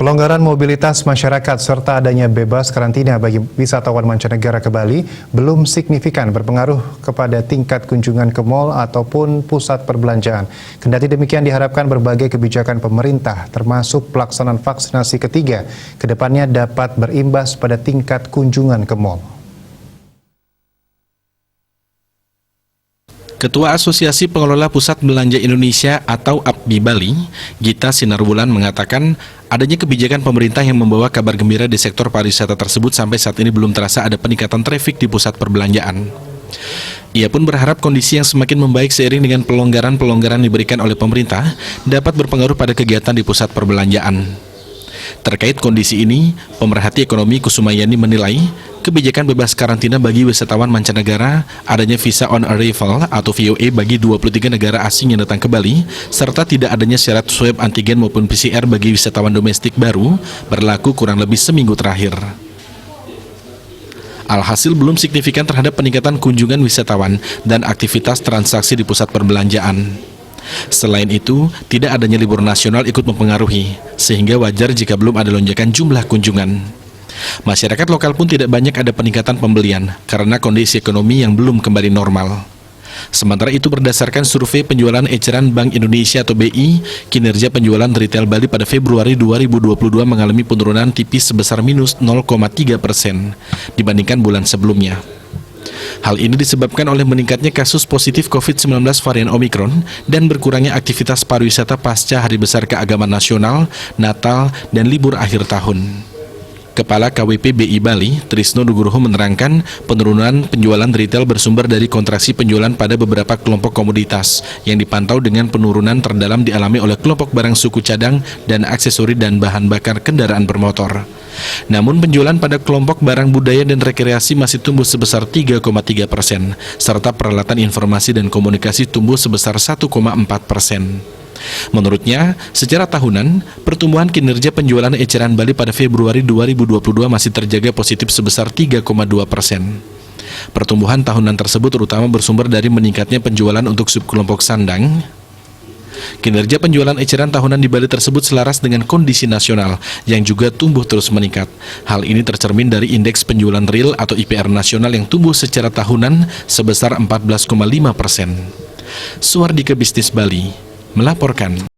Pelonggaran mobilitas masyarakat serta adanya bebas karantina bagi wisatawan mancanegara ke Bali belum signifikan berpengaruh kepada tingkat kunjungan ke mal ataupun pusat perbelanjaan. Kendati demikian diharapkan berbagai kebijakan pemerintah termasuk pelaksanaan vaksinasi ketiga kedepannya dapat berimbas pada tingkat kunjungan ke mal. Ketua Asosiasi Pengelola Pusat Belanja Indonesia atau APBI Bali, Gita Sinarwulan mengatakan adanya kebijakan pemerintah yang membawa kabar gembira di sektor pariwisata tersebut sampai saat ini belum terasa ada peningkatan trafik di pusat perbelanjaan. Ia pun berharap kondisi yang semakin membaik seiring dengan pelonggaran-pelonggaran diberikan oleh pemerintah dapat berpengaruh pada kegiatan di pusat perbelanjaan. Terkait kondisi ini, pemerhati ekonomi Kusumayani menilai kebijakan bebas karantina bagi wisatawan mancanegara, adanya visa on arrival atau VOA bagi 23 negara asing yang datang ke Bali, serta tidak adanya syarat swab antigen maupun PCR bagi wisatawan domestik baru berlaku kurang lebih seminggu terakhir. Alhasil belum signifikan terhadap peningkatan kunjungan wisatawan dan aktivitas transaksi di pusat perbelanjaan. Selain itu, tidak adanya libur nasional ikut mempengaruhi, sehingga wajar jika belum ada lonjakan jumlah kunjungan. Masyarakat lokal pun tidak banyak ada peningkatan pembelian karena kondisi ekonomi yang belum kembali normal. Sementara itu berdasarkan survei penjualan eceran Bank Indonesia atau BI, kinerja penjualan retail Bali pada Februari 2022 mengalami penurunan tipis sebesar minus 0,3% dibandingkan bulan sebelumnya. Hal ini disebabkan oleh meningkatnya kasus positif COVID-19 varian Omikron dan berkurangnya aktivitas pariwisata pasca Hari Besar Keagamaan Nasional, Natal, dan libur akhir tahun. Kepala KWP BI Bali, Trisno Nugroho menerangkan penurunan penjualan retail bersumber dari kontraksi penjualan pada beberapa kelompok komoditas yang dipantau dengan penurunan terdalam dialami oleh kelompok barang suku cadang dan aksesori dan bahan bakar kendaraan bermotor. Namun penjualan pada kelompok barang budaya dan rekreasi masih tumbuh sebesar 3,3%, serta peralatan informasi dan komunikasi tumbuh sebesar 1,4%. Menurutnya, secara tahunan, pertumbuhan kinerja penjualan eceran Bali pada Februari 2022 masih terjaga positif sebesar 3,2%. Pertumbuhan tahunan tersebut terutama bersumber dari meningkatnya penjualan untuk subkelompok sandang. Kinerja penjualan eceran tahunan di Bali tersebut selaras dengan kondisi nasional yang juga tumbuh terus meningkat. Hal ini tercermin dari indeks penjualan real atau IPR nasional yang tumbuh secara tahunan sebesar 14,5%. Suardike Bisnis Bali melaporkan.